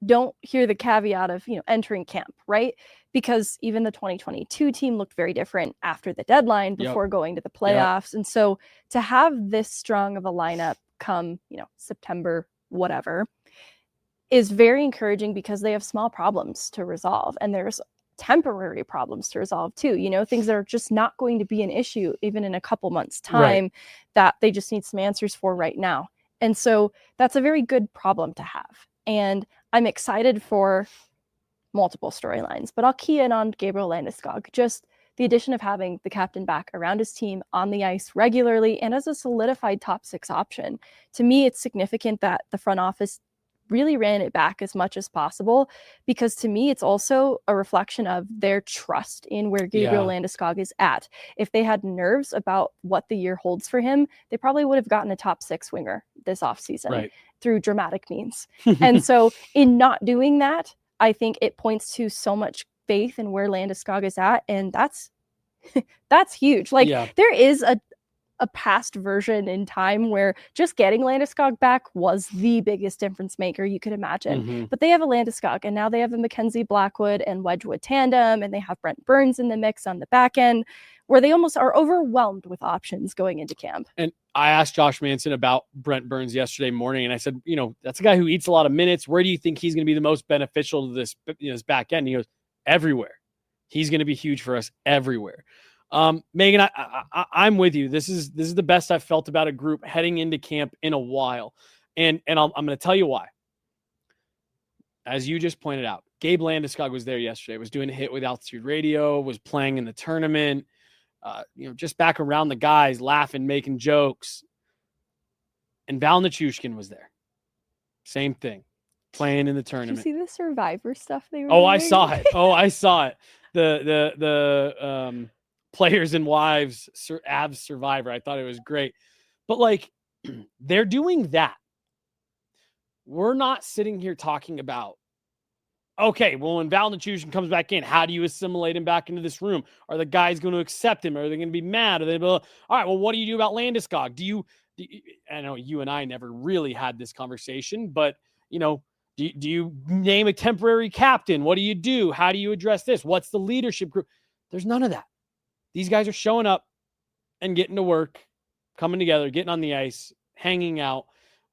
don't hear the caveat of, entering camp, right? Because even the 2022 team looked very different after the deadline before going to the playoffs. And so to have this strong of a lineup come, September, whatever, is very encouraging because they have small problems to resolve, and there's temporary problems to resolve too. Things that are just not going to be an issue even in a couple months' time, that they just need some answers for right now. And so that's a very good problem to have. And I'm excited for multiple storylines, but I'll key in on Gabriel Landeskog. Just the addition of having the captain back around his team on the ice regularly and as a solidified top 6 option. To me, it's significant that the front office really ran it back as much as possible, because to me, it's also a reflection of their trust in where Gabriel Landeskog is at. If they had nerves about what the year holds for him, they probably would have gotten a top 6 winger this offseason through dramatic means. And so in not doing that, I think it points to so much faith in where Landeskog is at. And that's huge. There is a past version in time where just getting Landeskog back was the biggest difference maker you could imagine. But they have a Landeskog, and now they have a Mackenzie Blackwood and Wedgwood tandem, and they have Brent Burns in the mix on the back end, where they almost are overwhelmed with options going into camp. And I asked Josh Manson about Brent Burns yesterday morning, and I said, that's a guy who eats a lot of minutes. Where do you think he's going to be the most beneficial to this, this back end? And he goes, everywhere. He's going to be huge for us everywhere. Meghan, I'm with you. This is the best I've felt about a group heading into camp in a while. And I'm going to tell you why. As you just pointed out, Gabe Landeskog was there yesterday, was doing a hit with Altitude Radio, was playing in the tournament, just back around the guys, laughing, making jokes. And Val Nichushkin was there. Same thing, playing in the tournament. Did you see the Survivor stuff they were doing? I saw it. The Players and Wives Avs Survivor. I thought it was great. But they're doing that. We're not sitting here talking about, okay, well, when Val Nichushkin comes back in, how do you assimilate him back into this room? Are the guys going to accept him? Are they going to be mad? Are they all right, well, what do you do about Landeskog? I know you and I never really had this conversation, but, do you name a temporary captain? What do you do? How do you address this? What's the leadership group? There's none of that. These guys are showing up and getting to work, coming together, getting on the ice, hanging out.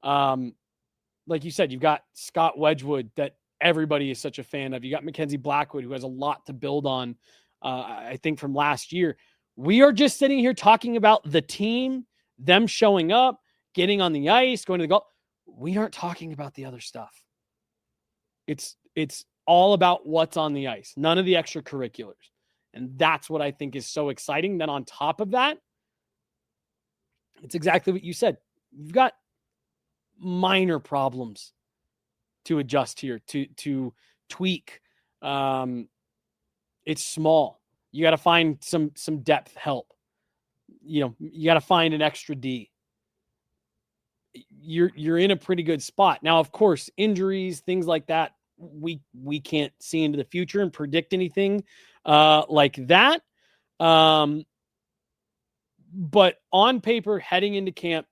Like you said, you've got Scott Wedgwood that everybody is such a fan of. You got Mackenzie Blackwood, who has a lot to build on, I think, from last year. We are just sitting here talking about the team, them showing up, getting on the ice, going to the goal. We aren't talking about the other stuff. It's all about what's on the ice, none of the extracurriculars. And that's what I think is so exciting. Then on top of that, it's exactly what you said. You've got minor problems to adjust here, to tweak. It's small. You got to find some depth help. You got to find an extra D. You're in a pretty good spot. Now, of course, injuries, things like that, we can't see into the future and predict anything like that. But on paper, heading into camp,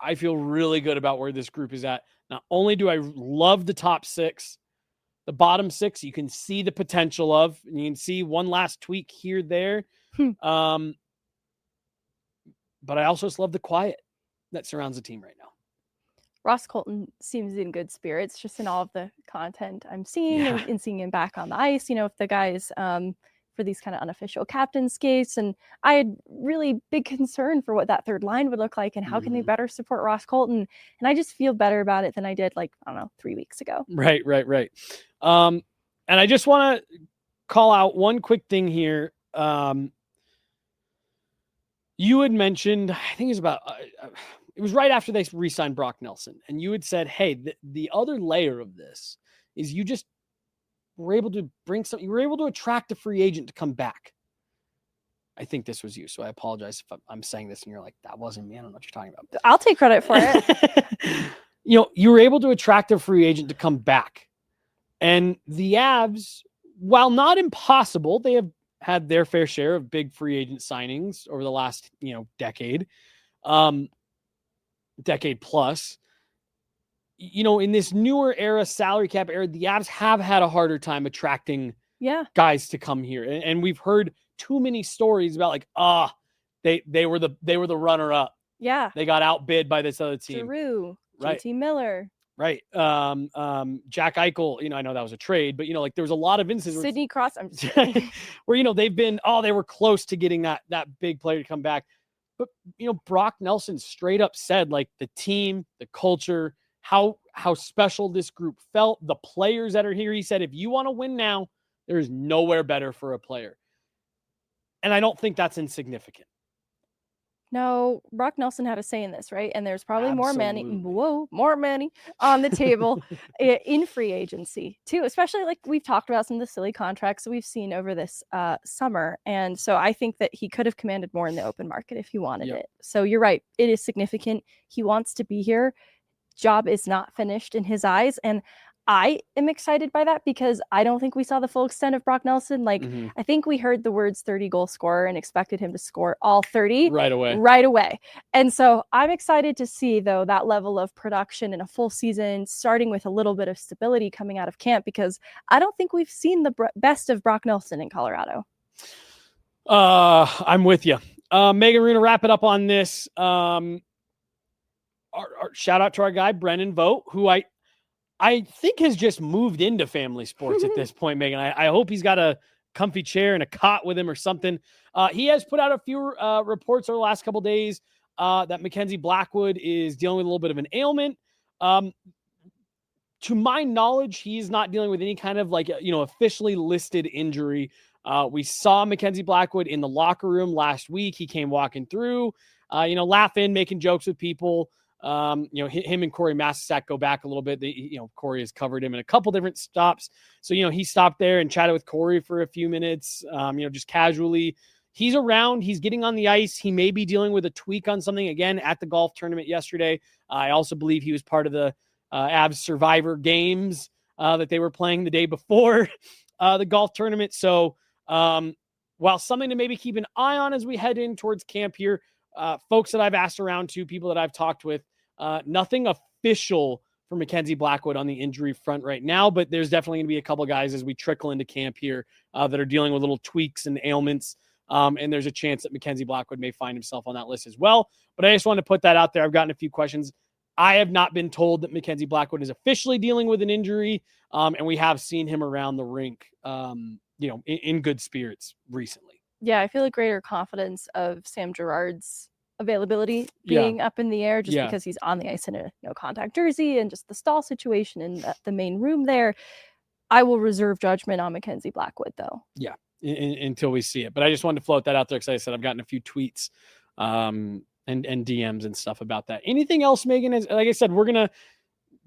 I feel really good about where this group is at. Not only do I love the top 6, the bottom 6, you can see the potential of, and you can see one last tweak here, there. But I also just love the quiet that surrounds the team right now. Ross Colton seems in good spirits just in all of the content I'm seeing and seeing him back on the ice. If the guys for these kind of unofficial captain skates, and I had really big concern for what that third line would look like and how can they better support Ross Colton. And I just feel better about it than I did 3 weeks ago. Right. And I just want to call out one quick thing here. You had mentioned, I think it was about, it was right after they re-signed Brock Nelson. And you had said, hey, the other layer of this is you just were able to bring you were able to attract a free agent to come back. I think this was you. So I apologize if I'm saying this and you're like, that wasn't me. I don't know what you're talking about. I'll take credit for it. You were able to attract a free agent to come back. And the Avs, while not impossible, they have had their fair share of big free agent signings over the last, decade plus. In this newer era, salary cap era, the Avs have had a harder time attracting guys to come here. And we've heard too many stories about they were the runner up. Yeah. They got outbid by this other team. Giroux, right. JT Miller. Right. Jack Eichel, I know that was a trade, but like there was a lot of instances Sidney Cross, I'm just kidding. where, they've been, they were close to getting that big player to come back. But, Brock Nelson straight up said, like, the team, the culture, how special this group felt, the players that are here. He said, if you want to win now, there is nowhere better for a player. And I don't think that's insignificant. No, Brock Nelson had a say in this, right? And there's probably more money on the table in free agency too, especially like we've talked about some of the silly contracts that we've seen over this summer. And so I think that he could have commanded more in the open market if he wanted it. So you're right. It is significant. He wants to be here. Job is not finished in his eyes. And I am excited by that because I don't think we saw the full extent of Brock Nelson. Like, I think we heard the words 30-goal scorer and expected him to score all 30 right away. And so I'm excited to see, though, that level of production in a full season, starting with a little bit of stability coming out of camp, because I don't think we've seen the best of Brock Nelson in Colorado. I'm with you. Megan, we're going to wrap it up on this. Our shout out to our guy, Brennan Vogt, who I think has just moved into family sports at this point, Megan. I hope he's got a comfy chair and a cot with him or something. He has put out a few reports over the last couple of days that Mackenzie Blackwood is dealing with a little bit of an ailment. To my knowledge, he's not dealing with any kind of officially listed injury. We saw Mackenzie Blackwood in the locker room last week. He came walking through, laughing, making jokes with people. Him and Corey Massasak go back a little bit. Corey has covered him in a couple different stops. So, he stopped there and chatted with Corey for a few minutes, just casually. He's around. He's getting on the ice. He may be dealing with a tweak on something again at the golf tournament yesterday. I also believe he was part of the Avs Survivor games that they were playing the day before the golf tournament. So while something to maybe keep an eye on as we head in towards camp here, folks that I've asked around to, people that I've talked with, nothing official for Mackenzie Blackwood on the injury front right now, but there's definitely going to be a couple guys as we trickle into camp here that are dealing with little tweaks and ailments. And there's a chance that Mackenzie Blackwood may find himself on that list as well. But I just want to put that out there. I've gotten a few questions. I have not been told that Mackenzie Blackwood is officially dealing with an injury. And we have seen him around the rink, in good spirits recently. Yeah, I feel a greater confidence of Sam Girard's availability being up in the air just because he's on the ice in a no-contact jersey and just the stall situation in the main room there. I will reserve judgment on Mackenzie Blackwood, though. Yeah, until we see it. But I just wanted to float that out there because I said I've gotten a few tweets and DMs and stuff about that. Anything else, Megan? Like I said, we're going to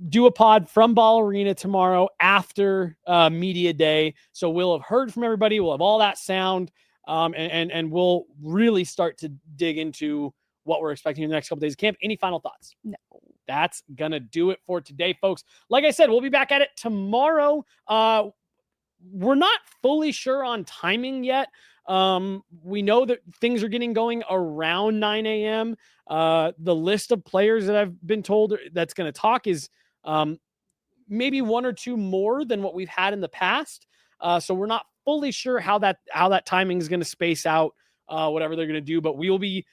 do a pod from Ball Arena tomorrow after media day. So we'll have heard from everybody. We'll have all that sound. And we'll really start to dig into what we're expecting in the next couple days of camp. Any final thoughts? No. That's going to do it for today, folks. Like I said, we'll be back at it tomorrow. We're not fully sure on timing yet. We know that things are getting going around 9 a.m. The list of players that I've been told that's going to talk is maybe one or two more than what we've had in the past. So we're not fully sure how that timing is going to space out, whatever they're going to do, but we will be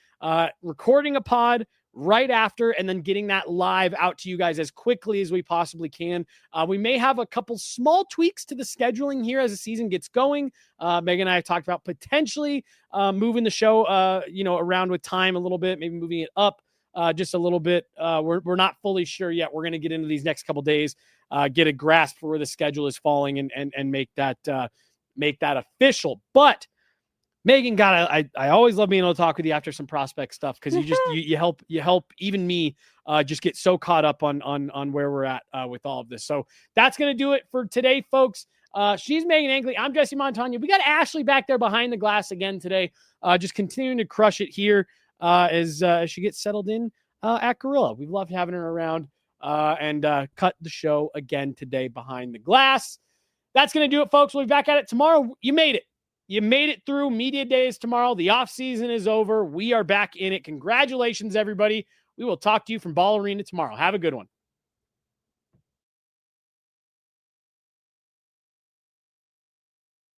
recording a pod right after and then getting that live out to you guys as quickly as we possibly can. We may have a couple small tweaks to the scheduling here as the season gets going. Megan and I have talked about potentially moving the show, around with time a little bit, maybe moving it up just a little bit. We're not fully sure yet. We're going to get into these next couple days, get a grasp for where the schedule is falling and make that official. But Megan, I always love being able to talk with you after some prospect stuff because you help even me just get so caught up on where we're at with all of this. So that's going to do it for today, folks. She's Meghan Angley. I'm Jesse Montaño. We got Ashley back there behind the glass again today, just continuing to crush it here as she gets settled in at Gorilla. We've loved having her around and cut the show again today behind the glass. That's going to do it, folks. We'll be back at it tomorrow. You made it. You made it through media days tomorrow. The off season is over. We are back in it. Congratulations, everybody. We will talk to you from Ball Arena tomorrow. Have a good one.